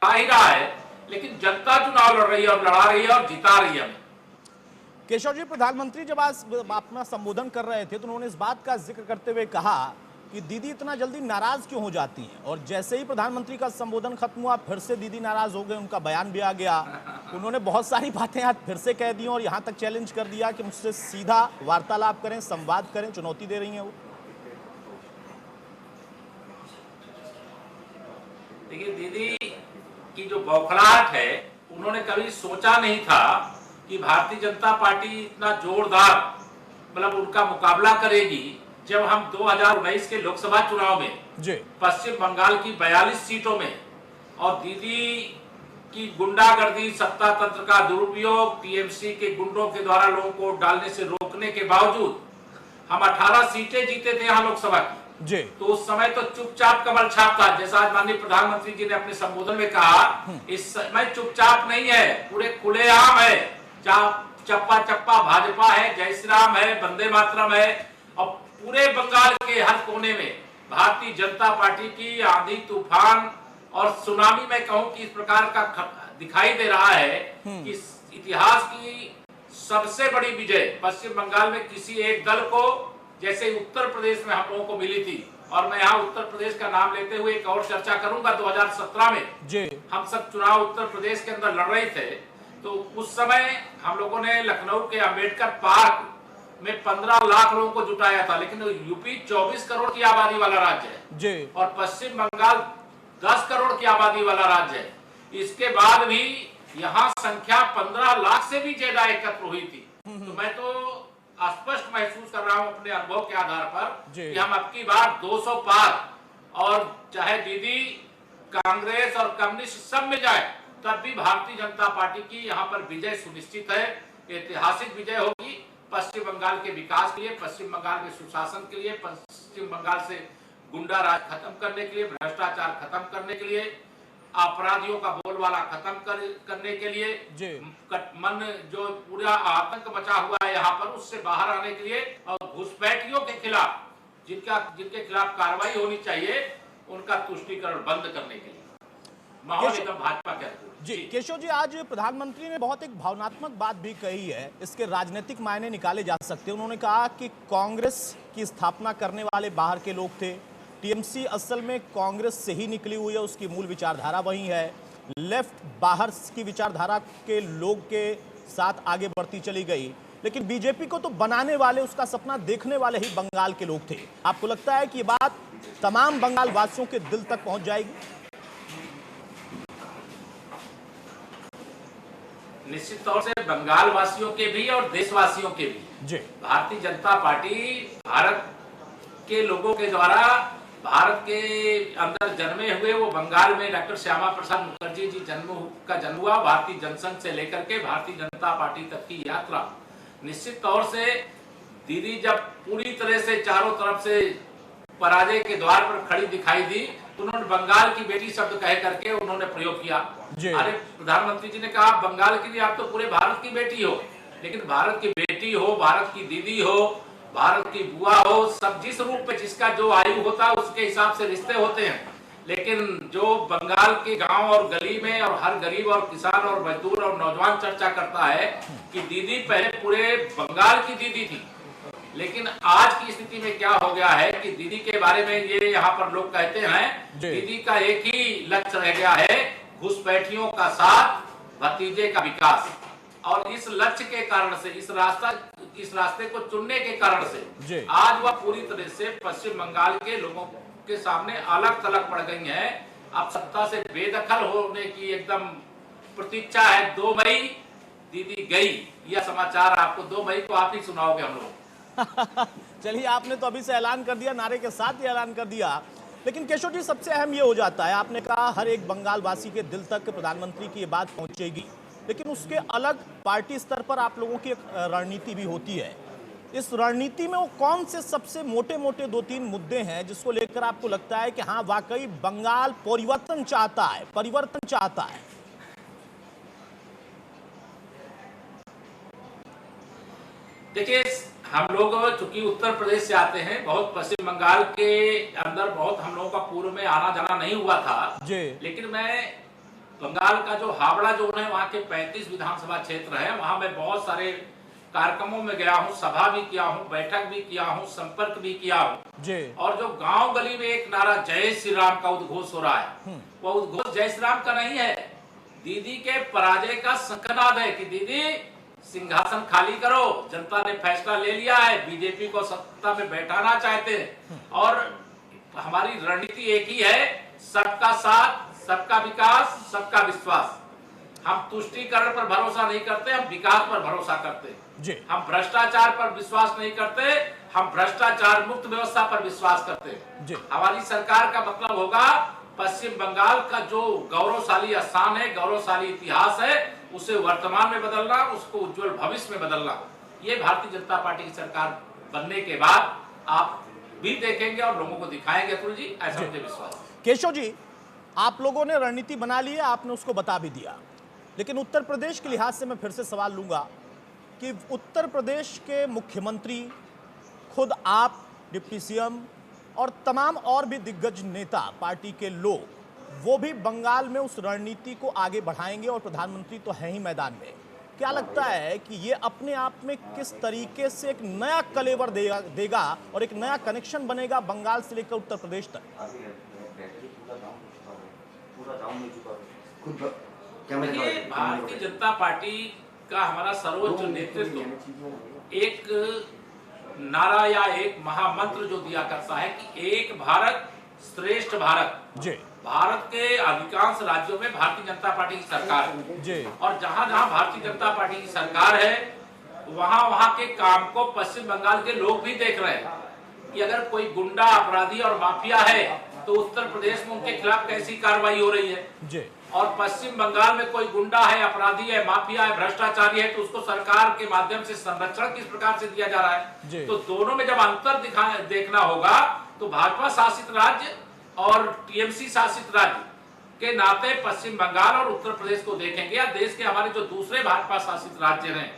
आ ही रहा है, लेकिन जनता चुनाव लड़ रही है और लड़ा रही है और जिता रही है। केशव जी, प्रधानमंत्री जब आज अपना संबोधन कर रहे थे तो उन्होंने इस बात का जिक्र करते हुए कहा कि दीदी इतना जल्दी नाराज क्यों हो जाती हैं, और जैसे ही प्रधानमंत्री का संबोधन खत्म हुआ फिर से दीदी नाराज हो गए, उनका बयान भी आ गया। उन्होंने बहुत सारी बातें आज फिर से कह दी और यहां तक चैलेंज कर दिया कि मुझसे सीधा वार्तालाप करें, संवाद करें, चुनौती दे रही हैं वो। देखिए, दीदी की जो बौखलाहट है, उन्होंने कभी सोचा नहीं था कि भारतीय जनता पार्टी इतना जोरदार मतलब उनका मुकाबला करेगी। जब हम 2019 के लोकसभा चुनाव में पश्चिम बंगाल की 42 सीटों में और दीदी की गुंडागर्दी, सत्ता तंत्र का दुरुपयोग, टीएमसी के गुंडों के द्वारा लोगों को डालने से रोकने के बावजूद हम 18 सीटें जीते थे यहाँ लोकसभा की। तो उस समय तो चुपचाप कमल छाप था, जैसा आज माननीय प्रधानमंत्री जी ने अपने संबोधन में कहा, इस समय चुपचाप नहीं है, पूरे खुलेआम है। चप्पा चप्पा भाजपा है, जय श्री राम है, वंदे मातरम है, और पूरे बंगाल के हर कोने में भारतीय जनता पार्टी की आंधी तूफान और सुनामी में कहूं कि इस प्रकार का दिखाई दे रहा है कि इतिहास की सबसे बड़ी विजय पश्चिम बंगाल में किसी एक दल को, जैसे उत्तर प्रदेश में हम लोगों को मिली थी। और मैं यहाँ उत्तर प्रदेश का नाम लेते हुए एक और चर्चा करूंगा। 2017 में हम सब चुनाव उत्तर प्रदेश के अंदर लड़ रहे थे, तो उस समय हम लोगों ने लखनऊ के अंबेडकर पार्क में 15 लाख लोगों को जुटाया था, लेकिन यूपी 24 करोड़ की आबादी वाला राज्य है और पश्चिम बंगाल 10 करोड़ की आबादी वाला राज्य है। इसके बाद भी यहाँ संख्या 15 लाख से भी ज्यादा एकत्र हुई थी। तो मैं तो स्पष्ट महसूस कर रहा हूँ अपने अनुभव के आधार पर कि हम अब की बार 200 पार, और चाहे दीदी, कांग्रेस और कम्युनिस्ट सब मिल जाए, तब भी भारतीय जनता पार्टी की यहाँ पर विजय सुनिश्चित है। ऐतिहासिक विजय होगी पश्चिम बंगाल के विकास के लिए, पश्चिम बंगाल के सुशासन के लिए, पश्चिम बंगाल से गुंडा राज खत्म करने के लिए, भ्रष्टाचार खत्म करने के लिए, अपराधियों का बोलबाला खत्म करने के लिए, मन जो पूरा आतंक मचा हुआ है यहाँ पर, उससे बाहर आने के लिए, और घुसपैठियों के खिलाफ जिनके खिलाफ कार्रवाई होनी चाहिए, उनका तुष्टीकरण बंद करने के लिए माहौल एकदम भाजपा के जी। केशव जी, आज प्रधानमंत्री ने बहुत एक भावनात्मक बात भी कही है, इसके राजनीतिक मायने निकाले जा सकते हैं। उन्होंने कहा कि कांग्रेस की स्थापना करने वाले बाहर के लोग थे, टीएमसी असल में कांग्रेस से ही निकली हुई है, उसकी मूल विचारधारा वही है, लेफ्ट बाहर की विचारधारा के लोग के साथ आगे बढ़ती चली गई, लेकिन बीजेपी को तो बनाने वाले, उसका सपना देखने वाले ही बंगाल के लोग थे। आपको लगता है कि ये बात तमाम बंगाल वासियों के दिल तक पहुंच जाएगी? निश्चित तौर से बंगाल वासियों के भी और देशवासियों के भी। भारतीय जनता पार्टी भारत के लोगों के द्वारा भारत के अंदर जन्मे हुए, वो बंगाल में डॉक्टर श्यामा प्रसाद मुखर्जी जी का जन्म हुआ। भारतीय जनसंघ से लेकर के भारतीय जनता पार्टी तक की यात्रा, निश्चित तौर से दीदी जब पूरी तरह से चारों तरफ से पराजय के द्वार पर खड़ी दिखाई दी, तो उन्होंने बंगाल की बेटी शब्द कह करके उन्होंने प्रयोग किया। अरे, प्रधानमंत्री जी ने कहा बंगाल के लिए आप तो पूरे भारत की बेटी हो, लेकिन भारत की बेटी हो, भारत की दीदी हो, भारत की बुआ हो, सब जिस रूप में जिसका जो आयु होता है उसके हिसाब से रिश्ते होते हैं। लेकिन जो बंगाल के गांव और गली में और हर गरीब और किसान और मजदूर और नौजवान चर्चा करता है कि दीदी पहले पूरे बंगाल की दीदी थी, लेकिन आज की स्थिति में क्या हो गया है कि दीदी के बारे में ये यहाँ पर लोग कहते हैं, दीदी का एक ही लक्ष्य रह गया है, घुसपैठियों का साथ, भतीजे का विकास। और इस लक्ष्य के कारण से, इस रास्ते को चुनने के कारण से आज वह पूरी तरह से पश्चिम बंगाल के लोगों के सामने अलग थलग पड़ गई है। अब सत्ता से बेदखल होने की एकदम प्रतीक्षा है। 2 मई दीदी गई, यह समाचार आपको 2 मई को आप ही सुनाओगे हम लोग। चलिए, आपने तो अभी से ऐलान कर दिया, नारे के साथ ही ऐलान कर दिया। लेकिन केशव जी, सबसे अहम ये हो जाता है, आपने कहा हर एक बंगाल वासी के दिल तक प्रधानमंत्री की ये बात पहुंचेगी, लेकिन उसके अलग पार्टी स्तर पर आप लोगों की एक रणनीति भी होती है। इस रणनीति में वो कौन से सबसे मोटे मोटे 2-3 मुद्दे हैं जिसको लेकर आपको लगता है कि हाँ, वाकई बंगाल परिवर्तन चाहता है, परिवर्तन चाहता है? देखिए, हम लोग चूंकि उत्तर प्रदेश से आते हैं, बहुत पश्चिम बंगाल के अंदर बहुत हम लोगों का पूर्व में आना जाना नहीं हुआ था, लेकिन मैं बंगाल का जो हावड़ा जोन है, वहाँ के 35 विधानसभा क्षेत्र है, वहाँ मैं बहुत सारे कार्यक्रमों में गया हूँ, सभा भी किया हूँ, बैठक भी किया हूँ, संपर्क भी किया हूँ जी। और जो गांव गली में एक नारा जय श्री राम का उद्घोष हो रहा है, वो उद्घोष जय श्री राम का नहीं है, दीदी के पराजय का शंखनाद है कि दीदी सिंहासन खाली करो, जनता ने फैसला ले लिया है, बीजेपी को सत्ता में बैठाना चाहते हैं और हमारी रणनीति एक ही है, सबका साथ, सबका विकास, सबका विश्वास। हम तुष्टीकरण पर भरोसा नहीं करते, हम विकास पर भरोसा करते हैं। हम भ्रष्टाचार पर विश्वास नहीं करते, हम भ्रष्टाचार मुक्त व्यवस्था पर विश्वास करते हैं। हमारी सरकार का मतलब होगा पश्चिम बंगाल का जो गौरवशाली स्थान है, गौरवशाली इतिहास है, उसे वर्तमान में बदलना, उसको उज्जवल भविष्य में बदलना। ये भारतीय जनता पार्टी की सरकार बनने के बाद आप भी देखेंगे और लोगों को दिखाएंगे। अतुल जी, ऐसा मुझे विश्वास है। केशव जी, आप लोगों ने रणनीति बना ली है, आपने उसको बता भी दिया, लेकिन उत्तर प्रदेश के लिहाज से मैं फिर से सवाल लूंगा कि उत्तर प्रदेश के मुख्यमंत्री, खुद आप, डिप्टी सीएम और तमाम और भी दिग्गज नेता पार्टी के लोग, वो भी बंगाल में उस रणनीति को आगे बढ़ाएंगे और प्रधानमंत्री तो है ही मैदान में। क्या लगता है कि ये अपने आप में किस तरीके से एक नया कलेवर देगा और एक नया कनेक्शन बनेगा बंगाल से लेकर उत्तर प्रदेश तक? देखिए, भारतीय जनता पार्टी का हमारा सर्वोच्च नेतृत्व एक नारा या एक महामंत्र जो दिया करता है कि एक भारत श्रेष्ठ भारत। जी। भारत के अधिकांश राज्यों में भारतीय जनता पार्टी की सरकार है जी। और जहां जहां भारतीय जनता पार्टी की सरकार है, वहां वहां के काम को पश्चिम बंगाल के लोग भी देख रहे हैं कि अगर कोई गुंडा, अपराधी और माफिया है तो उत्तर प्रदेश में उनके खिलाफ कैसी कार्रवाई हो रही है जी। और पश्चिम बंगाल में कोई गुंडा है, अपराधी है, माफिया है, भ्रष्टाचारी है तो उसको सरकार के माध्यम से संरक्षण किस प्रकार से दिया जा रहा है। तो दोनों में जब अंतर देखना होगा तो भाजपा शासित राज्य और टीएमसी शासित राज्य के नाते पश्चिम बंगाल और उत्तर प्रदेश को देखेंगे या देश के हमारे जो दूसरे भाजपा शासित राज्य हैं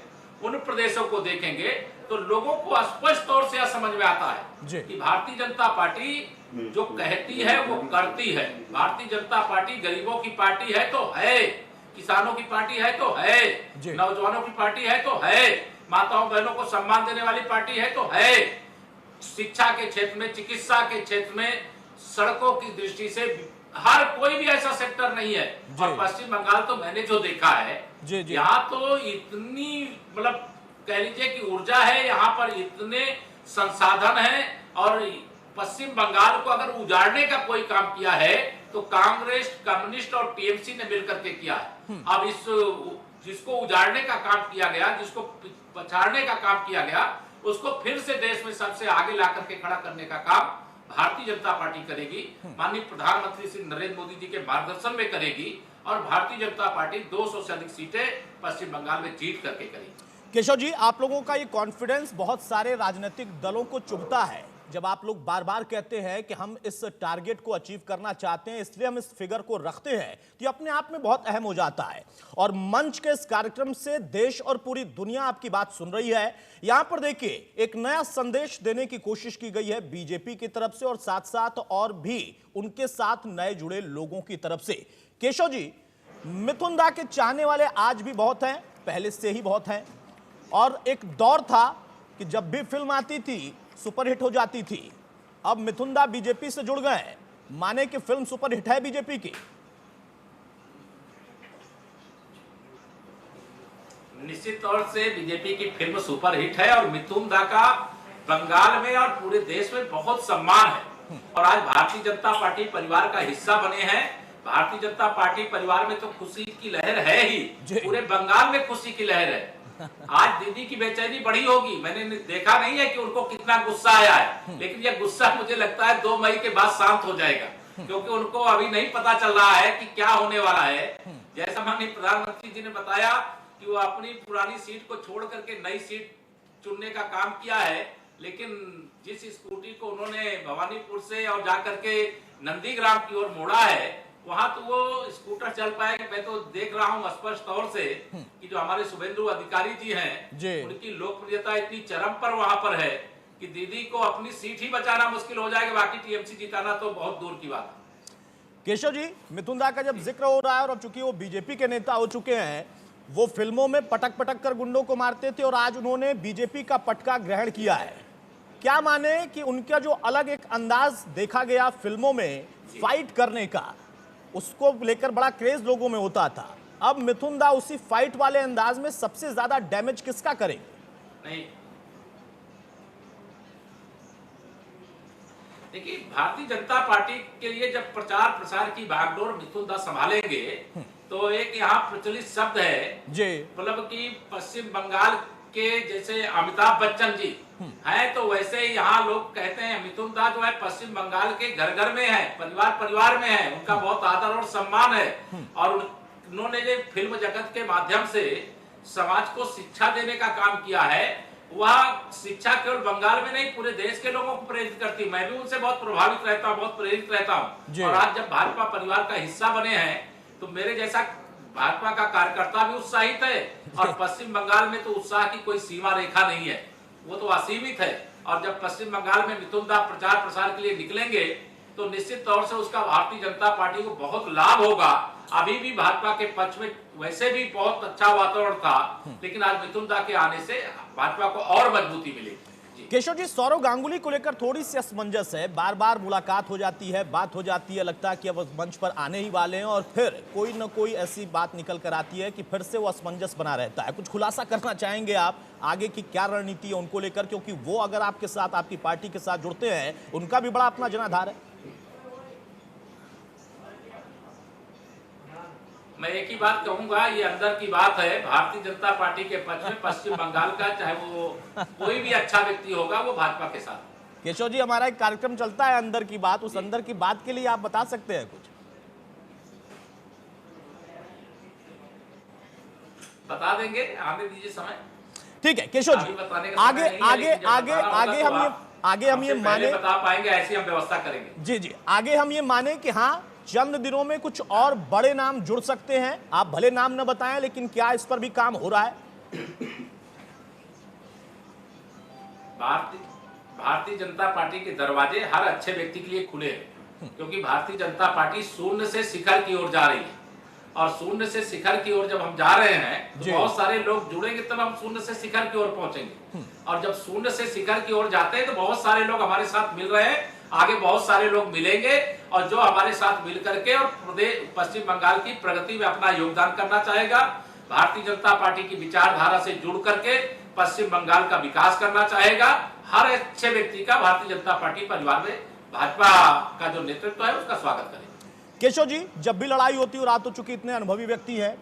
उन प्रदेशों को देखेंगे तो लोगों को स्पष्ट तौर से यह समझ में आता है कि भारतीय जनता पार्टी जो कहती है वो करती है। भारतीय जनता पार्टी गरीबों की पार्टी है तो है, किसानों की पार्टी है तो है, नौजवानों की पार्टी है तो है, माताओं बहनों को सम्मान देने वाली पार्टी है तो है, शिक्षा के क्षेत्र में, चिकित्सा के क्षेत्र में, सड़कों की दृष्टि से हर कोई भी ऐसा सेक्टर नहीं है। और पश्चिम बंगाल तो मैंने जो देखा है, यहाँ तो इतनी मतलब कह लीजिए कि ऊर्जा है, यहाँ पर इतने संसाधन हैं और पश्चिम बंगाल को अगर उजाड़ने का कोई काम किया है तो कांग्रेस, कम्युनिस्ट और टीएमसी ने मिलकर के किया है। अब इस जिसको उजाड़ने का काम किया गया, जिसको पछाड़ने का काम किया गया, उसको फिर से देश में सबसे आगे ला करके खड़ा करने का काम भारतीय जनता पार्टी करेगी, माननीय प्रधानमंत्री श्री नरेंद्र मोदी जी के मार्गदर्शन में करेगी और भारतीय जनता पार्टी 200 से अधिक सीटें पश्चिम बंगाल में जीत करके करेगी। केशव जी, आप लोगों का ये कॉन्फिडेंस बहुत सारे राजनीतिक दलों को चुभता है जब आप लोग बार बार कहते हैं कि हम इस टारगेट को अचीव करना चाहते हैं, इसलिए हम इस फिगर को रखते हैं, तो ये अपने आप में बहुत अहम हो जाता है। और मंच के इस कार्यक्रम से देश और पूरी दुनिया आपकी बात सुन रही है। यहां पर देखिए, एक नया संदेश देने की कोशिश की गई है बीजेपी की तरफ से और साथ साथ और भी उनके साथ नए जुड़े लोगों की तरफ से। केशव जी, मिथुन दा के चाहने वाले आज भी बहुत हैं, पहले से ही बहुत हैं, और एक दौर था कि जब भी फिल्म आती थी सुपरहिट हो जाती थी। अब मिथुन दा बीजेपी से जुड़ गए हैं, माने कि फिल्म सुपरहिट है बीजेपी की। निश्चित तौर से बीजेपी की फिल्म सुपरहिट है और मिथुन दा का बंगाल में और पूरे देश में बहुत सम्मान है और आज भारतीय जनता पार्टी परिवार का हिस्सा बने हैं। भारतीय जनता पार्टी परिवार में तो खुशी की लहर है ही, पूरे बंगाल में खुशी की लहर है। आज दीदी की बेचैनी बढ़ी होगी, मैंने देखा नहीं है कि उनको कितना गुस्सा आया है, लेकिन यह गुस्सा मुझे लगता है 2 मई के बाद शांत हो जाएगा, क्योंकि उनको अभी नहीं पता चल रहा है कि क्या होने वाला है। जैसा माननीय प्रधानमंत्री जी ने बताया कि वो अपनी पुरानी सीट को छोड़ करके नई सीट चुनने का काम किया है, लेकिन जिस स्कूटी को उन्होंने भवानीपुर से और जाकर के नंदीग्राम की ओर मोड़ा है, वहां तो वो स्कूटर चल पाएगा। मैं तो देख रहा हूं स्पष्ट तौर से कि जो हमारे शुभेंदु अधिकारी जी हैं, उनकी लोकप्रियता इतनी चरम पर वहां पर है कि दीदी को अपनी सीट ही बचाना मुश्किल हो जाएगा, बाकी टीएमसी जिताना तो बहुत दूर की बात है। केशव जी, मिथुन दा का जब जिक्र हो रहा है और अब चूंकि वो बीजेपी के नेता हो चुके हैं, वो फिल्मों में पटक पटक कर गुंडों को मारते थे और आज उन्होंने बीजेपी का पटका ग्रहण किया है। क्या माने कि उनका जो अलग एक अंदाज देखा गया फिल्मों में फाइट करने का, उसको लेकर बड़ा क्रेज लोगों में होता था, अब मिथुन दा उसी फाइट वाले अंदाज में सबसे ज्यादा डैमेज किसका करेंगे? नहीं, देखिए, भारतीय जनता पार्टी के लिए जब प्रचार प्रसार की बागडोर मिथुन दास संभालेंगे तो एक यहाँ प्रचलित शब्द है जी, मतलब कि पश्चिम बंगाल के जैसे अमिताभ बच्चन जी हैं, तो वैसे ही यहाँ लोग कहते हैं मिथुन दास जो है पश्चिम बंगाल के घर घर में है, परिवार परिवार में है, उनका बहुत आदर और सम्मान है। और उन्होंने जो फिल्म जगत के माध्यम से समाज को शिक्षा देने का काम किया है, वह शिक्षा केवल बंगाल में नहीं पूरे देश के लोगों को प्रेरित करती। मैं भी उनसे बहुत प्रभावित रहता हूँ, बहुत प्रेरित रहता हूँ। और आज जब भाजपा परिवार का हिस्सा बने हैं तो मेरे जैसा भाजपा का कार्यकर्ता भी उत्साहित है। और पश्चिम बंगाल में तो उत्साह की कोई सीमा रेखा नहीं है, वो तो असीमित है। और जब पश्चिम बंगाल में मिथुन दास प्रचार प्रसार के लिए निकलेंगे तो निश्चित तौर से उसका भारतीय जनता पार्टी को बहुत लाभ होगा। अभी भी भाजपा के पक्ष में वैसे भी बहुत अच्छा वातावरण था, लेकिन आज मिथुन दास के आने से भाजपा को और मजबूती मिलेगी। केशव जी, सौरव गांगुली को लेकर थोड़ी सी असमंजस है, बार बार मुलाकात हो जाती है, बात हो जाती है, लगता है कि अब मंच पर आने ही वाले हैं और फिर कोई न कोई ऐसी बात निकल कर आती है कि फिर से वो असमंजस बना रहता है। कुछ खुलासा करना चाहेंगे आप आगे की क्या रणनीति है उनको लेकर, क्योंकि वो अगर आपके साथ, आपकी पार्टी के साथ जुड़ते हैं, उनका भी बड़ा अपना जनाधार है। मैं एक ही बात कहूंगा, ये अंदर की बात है। भारतीय जनता पार्टी के पक्ष में पश्चिम बंगाल का चाहे वो कोई भी अच्छा व्यक्ति होगा, वो भाजपा के साथ। केशव जी, हमारा एक कार्यक्रम चलता है अंदर की बात, उस अंदर की बात के लिए आप बता सकते हैं कुछ? बता देंगे, आने दीजिए समय। ठीक है केशव जी, आगे आगे आगे आगे हम ये माने, बता पाएंगे, ऐसी हम व्यवस्था करेंगे। जी जी, आगे हम ये माने कि हाँ चंद दिनों में कुछ और बड़े नाम जुड़ सकते हैं। आप भले नाम न बताएं, लेकिन क्या इस पर भी काम हो रहा है? भारतीय जनता पार्टी के दरवाजे हर अच्छे व्यक्ति के लिए खुले हैं, क्योंकि भारतीय जनता पार्टी शून्य से शिखर की ओर जा रही है। और शून्य से शिखर की ओर जब हम जा रहे हैं तो बहुत सारे लोग जुड़ेंगे, तब हम शून्य से शिखर की ओर पहुंचेंगे। और जब शून्य से शिखर की ओर जाते हैं तो बहुत सारे लोग हमारे साथ मिल रहे हैं, आगे बहुत सारे लोग मिलेंगे और जो हमारे साथ मिल करके और प्रदेश पश्चिम बंगाल की प्रगति में अपना योगदान करना चाहेगा, भारतीय जनता पार्टी की विचारधारा से जुड़ करके पश्चिम बंगाल का विकास करना चाहेगा, हर अच्छे व्यक्ति का भारतीय जनता पार्टी परिवार में भाजपा का जो नेतृत्व है उसका स्वागत करें। केशव जी, जब भी लड़ाई होती है और आप तो चूंकि इतने अनुभवी व्यक्ति हैं,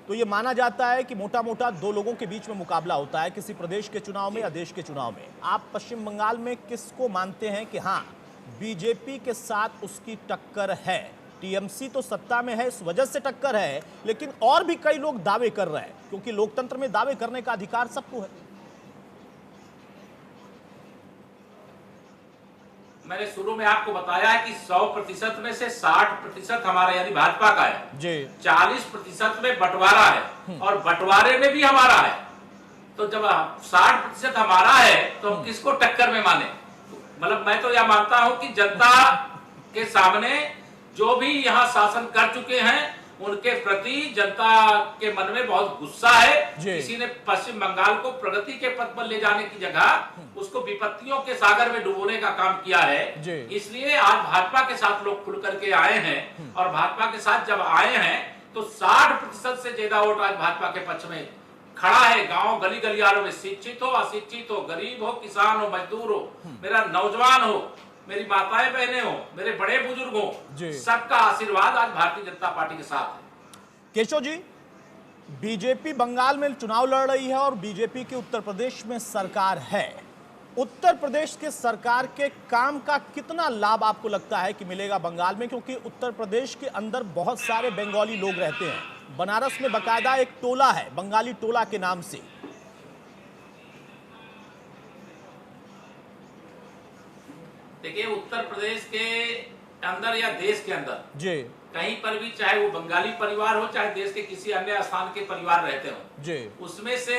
तो ये माना जाता है कि मोटा मोटा दो लोगों के बीच में मुकाबला होता है, किसी प्रदेश के चुनाव में या देश के चुनाव में। आप पश्चिम बंगाल में किसको मानते हैं कि हाँ बीजेपी के साथ उसकी टक्कर है? टीएमसी तो सत्ता में है, इस वजह से टक्कर है, लेकिन और भी कई लोग दावे कर रहे हैं, क्योंकि लोकतंत्र में दावे करने का अधिकार सबको है। मैंने शुरू में आपको बताया है कि 100% में से 60% हमारा यानी भाजपा का है जी, 40% में बंटवारा है और बंटवारे में भी हमारा है। तो जब 60% हमारा है तो हम किसको टक्कर में माने? मतलब मैं तो यह मानता हूं कि जनता के सामने जो भी यहाँ शासन कर चुके हैं उनके प्रति जनता के मन में बहुत गुस्सा है। किसी ने पश्चिम बंगाल को प्रगति के पथ पर ले जाने की जगह उसको विपत्तियों के सागर में डुबोने का काम किया है। इसलिए आज भाजपा के साथ लोग खुल करके आए हैं और भाजपा के साथ जब आए हैं तो 60% से ज्यादा वोट आज भाजपा के पक्ष में खड़ा है। गांव गली गलियारों में शिक्षित हो, अशिक्षित हो, गरीब हो, किसान हो, मजदूर हो, मेरा नौजवान हो, मेरी माताएं बहनें हो, मेरे बड़े बुजुर्ग हो, सबका आशीर्वाद आज भारतीय जनता पार्टी के साथ है। केशव जी, बीजेपी बंगाल में चुनाव लड़ रही है और बीजेपी की उत्तर प्रदेश में सरकार है। उत्तर प्रदेश के सरकार के काम का कितना लाभ आपको लगता है कि मिलेगा बंगाल में? क्योंकि उत्तर प्रदेश के अंदर बहुत सारे बंगाली लोग रहते हैं। बनारस में बकायदा एक टोला है बंगाली टोला के नाम से। देखिए, उत्तर प्रदेश के अंदर या देश के अंदर जी कहीं पर भी, चाहे वो बंगाली परिवार हो चाहे देश के किसी अन्य स्थान के परिवार रहते हो जी, उसमें से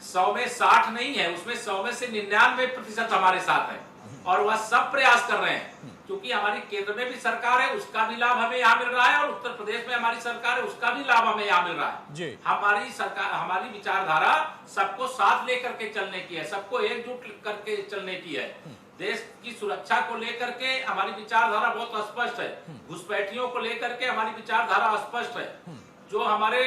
100 में 60 नहीं है, उसमें 100 में से 99% हमारे साथ है और वह सब प्रयास कर रहे हैं क्योंकि हमारी केंद्र में भी सरकार है, उसका भी लाभ हमें यहाँ मिल रहा है, और उत्तर प्रदेश में हमारी सरकार है, उसका भी लाभ हमें यहाँ मिल रहा है जी। हमारी सरकार, हमारी विचारधारा सबको साथ लेकर के चलने की है, सबको एकजुट करके चलने की है। देश की सुरक्षा को लेकर के हमारी विचारधारा बहुत स्पष्ट है, घुसपैठियों को लेकर के हमारी विचारधारा स्पष्ट है। जो हमारे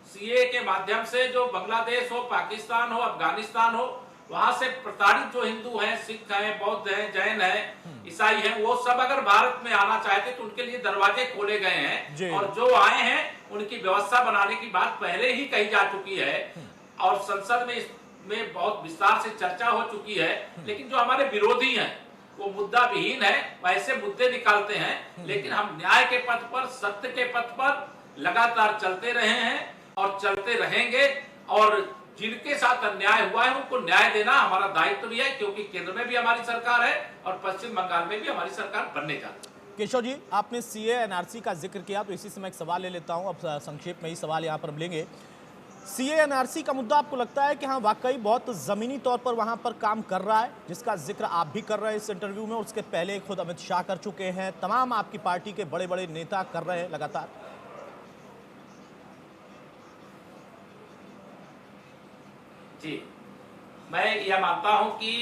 सीए के माध्यम से जो बांग्लादेश हो, पाकिस्तान हो, अफगानिस्तान हो, वहां से प्रताड़ित जो हिंदू हैं, सिख हैं, बौद्ध हैं, जैन हैं, ईसाई हैं, वो सब अगर भारत में आना चाहते तो उनके लिए दरवाजे खोले गए हैं, और जो आए हैं उनकी व्यवस्था बनाने की बात पहले ही कही जा चुकी है, और संसद में इसमें बहुत विस्तार से चर्चा हो चुकी है। लेकिन जो हमारे विरोधी हैं वो मुद्दा विहीन है, वैसे मुद्दे निकालते हैं, लेकिन हम न्याय के पथ पर, सत्य के पथ पर लगातार चलते रहे हैं और चलते रहेंगे, और जिनके साथ अन्याय हुआ है उनको न्याय देना हमारा दायित्व भी है, क्योंकि केंद्र में भी हमारी सरकार है और पश्चिम बंगाल में भी हमारी सरकार बनने जा रही है। केशव जी, आपने सीए एनआरसी का जिक्र किया, तो इसी समय एक सवाल ले लेता हूं। अब संक्षेप में ही सवाल यहां पर हम लेंगे। सीए एनआरसी का मुद्दा आपको लगता है कि हाँ वाकई बहुत जमीनी तौर पर वहां पर काम कर रहा है, जिसका जिक्र आप भी कर रहे हैं इस इंटरव्यू में, और उसके पहले खुद अमित शाह कर चुके हैं, तमाम आपकी पार्टी के बड़े बड़े नेता कर रहे हैं लगातार? जी, मैं यह मानता हूं कि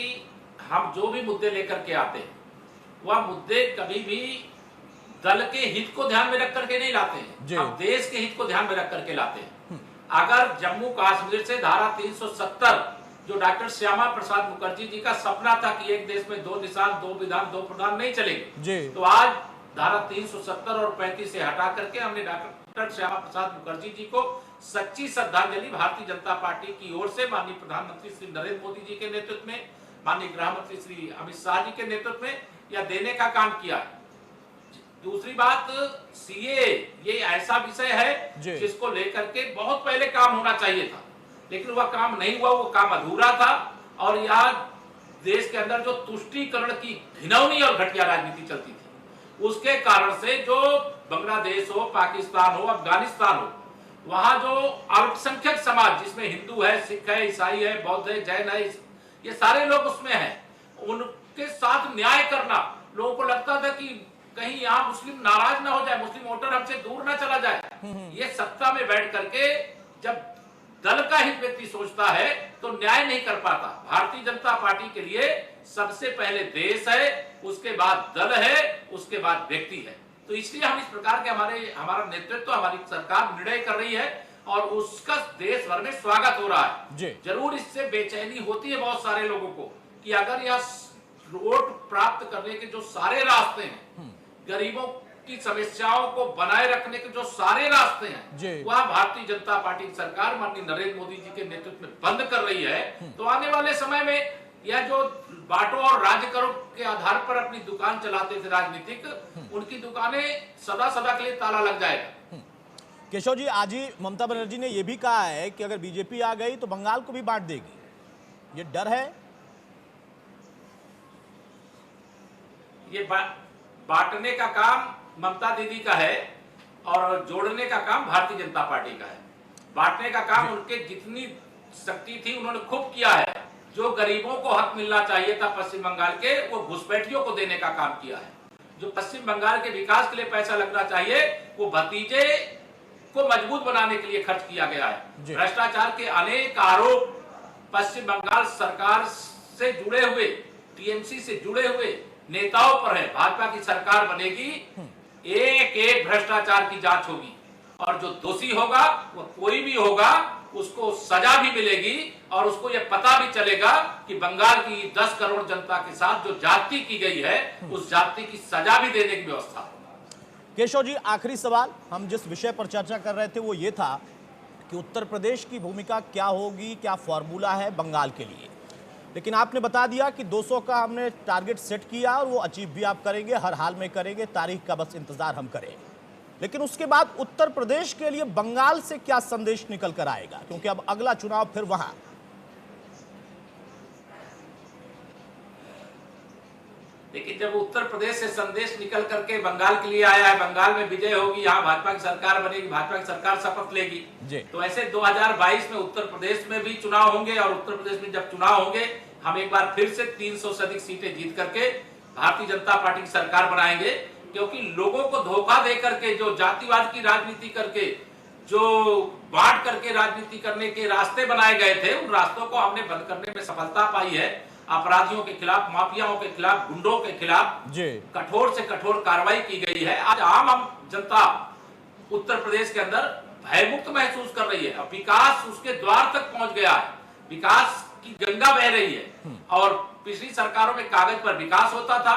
हम जो भी मुद्दे लेकर के आते हैं वह मुद्दे कभी भी दल के हित को ध्यान में रख करके नहीं लाते हैं, हम देश के हित को ध्यान में रख करके लाते हैं। अगर जम्मू कश्मीर से धारा 370, जो डॉक्टर श्यामा प्रसाद मुखर्जी जी का सपना था कि एक देश में 2 निशान, 2 विधान, 2 प्रधान नहीं चलेंगे, तो आज धारा 370 और 35 से हटा करके हमने डॉक्टर श्यामा प्रसाद मुखर्जी जी को सच्ची श्रद्धांजलि भारतीय जनता पार्टी की ओर से माननीय प्रधानमंत्री श्री नरेंद्र मोदी जी के नेतृत्व में, माननीय गृह मंत्री श्री अमित शाह जी के नेतृत्व में यह देने का काम किया। दूसरी बात, सीए ये ऐसा विषय है जिसको लेकर के बहुत पहले काम होना चाहिए था, लेकिन वह काम नहीं हुआ, वो काम अधूरा था, और यह देश के अंदर जो तुष्टीकरण की घिनौनी और घटिया राजनीति चलती थी, उसके कारण से जो बांग्लादेश हो, पाकिस्तान हो, अफगानिस्तान हो, वहां जो अल्पसंख्यक समाज जिसमें हिंदू है, सिख है, ईसाई है, बौद्ध है, जैन है, ये सारे लोग उसमें हैं, उनके साथ न्याय करना, लोगों को लगता था कि कहीं यहाँ मुस्लिम नाराज ना हो जाए, मुस्लिम वोटर हमसे दूर ना चला जाए। ये सत्ता में बैठ करके जब दल का हित व्यक्ति सोचता है तो न्याय नहीं कर पाता। भारतीय जनता पार्टी के लिए सबसे पहले देश है, उसके बाद दल है, उसके बाद व्यक्ति है। तो इसलिए हम इस प्रकार के हमारा नेतृत्व, हमारी सरकार निर्णय कर रही है, और उसका देश भर में स्वागत हो रहा है। जरूर इससे बेचैनी होती है बहुत सारे लोगों को कि अगर यह वोट प्राप्त करने के जो सारे रास्ते हैं, गरीबों की समस्याओं को बनाए रखने के जो सारे रास्ते हैं, वह भारतीय जनता पार्टी की सरकार माननीय नरेंद्र मोदी जी के नेतृत्व में बंद कर रही है। तो आने वाले समय में यह जो बांटो और राज्य करो के आधार पर अपनी दुकान चलाते थे राजनीतिक, उनकी दुकानें सदा सदा के लिए ताला लग जाएगा। केशव जी, आज ही ममता बनर्जी ने यह भी कहा है कि अगर बीजेपी आ गई तो बंगाल को भी बांट देगी, ये डर है? ये बांटने का काम ममता दीदी का है और जोड़ने का काम भारतीय जनता पार्टी का है। बांटने का काम उनके जितनी शक्ति थी उन्होंने खूब किया है। जो गरीबों को हक मिलना चाहिए था पश्चिम बंगाल के, वो घुसपैठियों को देने का काम किया है। जो पश्चिम बंगाल के विकास के लिए पैसा लगना चाहिए, वो भतीजे को मजबूत बनाने के लिए खर्च किया गया है। भ्रष्टाचार के अनेक आरोप पश्चिम बंगाल सरकार से जुड़े हुए, टीएमसी से जुड़े हुए नेताओं पर है। भाजपा की सरकार बनेगी, एक एक भ्रष्टाचार की जांच होगी, और जो दोषी होगा वो कोई भी होगा, उसको सजा भी मिलेगी, और उसको ये पता भी चलेगा कि बंगाल की 10 करोड़ जनता के साथ जो जाति की गई है, उस जाति की सजा भी देने की व्यवस्था। केशव जी, आखिरी सवाल, हम जिस विषय पर चर्चा कर रहे थे वो ये था कि उत्तर प्रदेश की भूमिका क्या होगी, क्या फॉर्मूला है बंगाल के लिए, लेकिन आपने बता दिया कि 200 का हमने टारगेट सेट किया और वो अचीव भी आप करेंगे, हर हाल में करेंगे, तारीख का बस इंतजार हम करें। लेकिन उसके बाद उत्तर प्रदेश के लिए बंगाल से क्या संदेश निकल कर आएगा, क्योंकि अब अगला चुनाव फिर वहां। लेकिन जब उत्तर प्रदेश से संदेश निकल करके बंगाल के लिए आया है, बंगाल में विजय होगी, यहाँ भाजपा की सरकार बनेगी, भाजपा की सरकार शपथ लेगी, तो ऐसे 2022 में उत्तर प्रदेश में भी चुनाव होंगे, और उत्तर प्रदेश में जब चुनाव होंगे, हम एक बार फिर से 300 से अधिक सीटें जीत करके भारतीय जनता पार्टी की सरकार बनाएंगे, क्योंकि लोगों को धोखा दे करके, जो जातिवाद की राजनीति करके, जो बांट करके राजनीति करने के रास्ते बनाए गए थे, उन रास्तों को हमने बंद करने में सफलता पाई है। अपराधियों के खिलाफ, माफियाओं के खिलाफ, गुंडों के खिलाफ कठोर से कठोर कार्रवाई की गई है। आज आम जनता उत्तर प्रदेश के अंदर भयमुक्त महसूस कर रही है। अब विकास उसके द्वार तक पहुंच गया है, विकास की गंगा बह रही है। और पिछली सरकारों में कागज पर विकास होता था,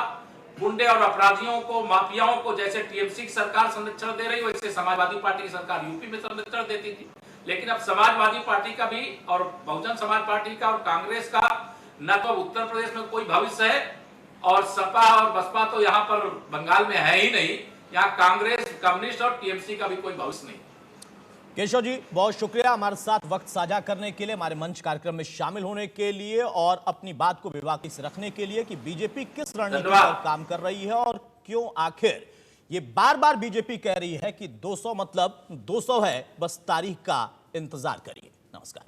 गुंडे और अपराधियों को, माफियाओं को जैसे टीएमसी की सरकार संरक्षण दे रही, वैसे समाजवादी पार्टी की सरकार यूपी में संरक्षण देती थी। लेकिन अब समाजवादी पार्टी का भी और बहुजन समाज पार्टी का और कांग्रेस का न तो उत्तर प्रदेश में कोई भविष्य है, और सपा और बसपा तो यहाँ पर बंगाल में है ही नहीं। यहाँ कांग्रेस, कम्युनिस्ट और टीएमसी का भी कोई भविष्य नहीं। केशव जी, बहुत शुक्रिया हमारे साथ वक्त साझा करने के लिए, हमारे मंच कार्यक्रम में शामिल होने के लिए और अपनी बात को बेबाकी से रखने के लिए कि बीजेपी किस रणनीति पर काम कर रही है और क्यों आखिर ये बार बार बीजेपी कह रही है कि 200 मतलब 200 है, बस तारीख का इंतजार करिए। नमस्कार।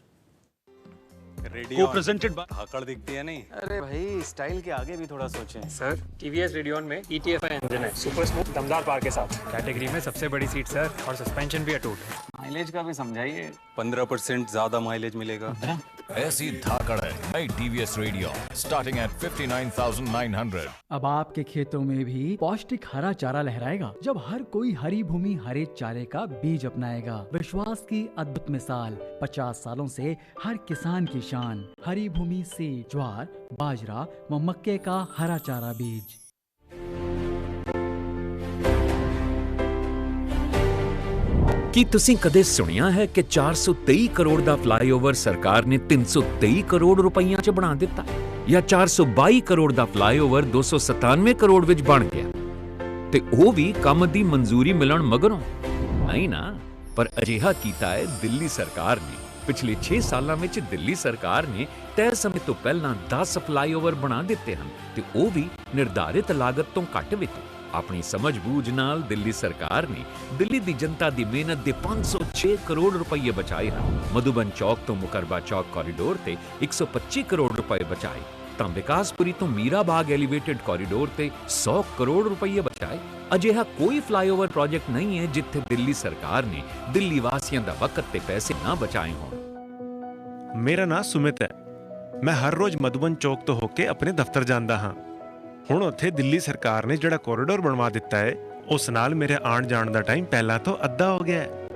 रेडियो प्रेजेंटेड बाय धाकड़ दिखती है नहीं। अरे भाई, स्टाइल के आगे भी थोड़ा सोचें। सर, टीवीएस रेडियन में ETFI इंजन है, सुपर स्मूथ दमदार पावर के साथ। कैटेगरी में सबसे बड़ी सीट सर, और सस्पेंशन भी अटूट है। माइलेज का भी समझाइए। 15% ज्यादा माइलेज मिलेगा। ऐसी धाकड़ है नई टीवीएस रेडियो स्टार्टिंग एट 59,900। अब आपके खेतों में भी पौष्टिक हरा चारा लहराएगा जब हर कोई हरी भूमि हरे चारे का बीज अपनाएगा। विश्वास की अद्भुत मिसाल, 50 सालों से हर किसान की शान। हरी भूमि से ज्वार, बाजरा व मक्के का हरा चारा बीज। ਕੀ ਤੁਸੀਂ ਕਦੇ ਸੁਣਿਆ ਹੈ ਕਿ 423 ਕਰੋੜ ਦਾ ਫਲਾਈਓਵਰ ਸਰਕਾਰ ਨੇ 323 ਕਰੋੜ ਰੁਪਈਆ 'ਚ ਬਣਾ ਦਿੱਤਾ, ਜਾਂ 422 ਕਰੋੜ ਦਾ ਫਲਾਈਓਵਰ 297 ਕਰੋੜ ਵਿੱਚ ਬਣ ਗਿਆ, ਤੇ ਉਹ ਵੀ ਕੰਮ ਦੀ ਮਨਜ਼ੂਰੀ ਮਿਲਣ ਮਗਰੋਂ? ਨਹੀਂ ਨਾ, ਪਰ ਅਜਿਹਾ ਕੀਤਾ ਹੈ ਦਿੱਲੀ ਸਰਕਾਰ ਨੇ। ਪਿਛਲੇ 6 ਸਾਲਾਂ ਵਿੱਚ ਦਿੱਲੀ ਸਰਕਾਰ ਨੇ ਤੈਅ ਸਮੇਂ ਤੋਂ ਪਹਿਲਾਂ 10 ਫਲਾਈਓਵਰ ਬਣਾ ਦਿੱਤੇ ਹਨ, ਤੇ ਉਹ ਵੀ ਨਿਰਧਾਰਿਤ ਲਾਗਤ ਤੋਂ ਘੱਟ ਵਿੱਚ। ਆਪਣੀ ਸਮਝ-ਬੂਝ ਨਾਲ ਦਿੱਲੀ ਸਰਕਾਰ ਨੇ ਦਿੱਲੀ ਦੀ ਜਨਤਾ ਦੀ ਮਿਹਨਤ ਦੇ 506 ਕਰੋੜ ਰੁਪਏ ਬਚਾਏ ਹਨ। ਮਧੂਬਨ ਚੌਕ ਤੋਂ ਮੁਕਰਬਾ ਚੌਕ ਕੋਰੀਡੋਰ ਤੇ 125 ਕਰੋੜ ਰੁਪਏ ਬਚਾਏ, ਤਾਂ ਵਿਕਾਸਪੁਰੀ ਤੋਂ ਮੀਰਾ ਬਾਗ ਐਲੀਵੇਟਡ ਕੋਰੀਡੋਰ ਤੇ 100 ਕਰੋੜ ਰੁਪਏ ਬਚਾਏ। ਅਜਿਹਾ ਕੋਈ ਫਲਾਈਓਵਰ ਪ੍ਰੋਜੈਕਟ ਨਹੀਂ ਹੈ ਜਿੱਥੇ ਦਿੱਲੀ ਸਰਕਾਰ ਨੇ ਦਿੱਲੀ ਵਾਸੀਆਂ ਦਾ ਵਕਤ ਤੇ ਪੈਸੇ ਨਾ ਬਚਾਏ ਹੋਣ। ਮੇਰਾ ਨਾਮ ਸੁਮਿਤ ਹੈ। ਮੈਂ ਹਰ ਰੋਜ਼ ਮਧੂਬਨ ਚੌਕ ਤੋਂ ਹੋ ਕੇ ਆਪਣੇ ਦਫ਼ਤਰ ਜਾਂਦਾ ਹਾਂ। ਹੁਣ ਉੱਥੇ ਦਿੱਲੀ ਸਰਕਾਰ ਨੇ ਜਿਹੜਾ ਕੋਰੀਡੋਰ ਬਣਵਾ ਦਿੱਤਾ ਹੈ, ਉਸ ਨਾਲ ਮੇਰੇ ਆਉਣ ਜਾਣ ਦਾ ਟਾਈਮ ਪਹਿਲਾਂ ਤੋਂ ਅੱਧਾ ਹੋ ਗਿਆ ਹੈ।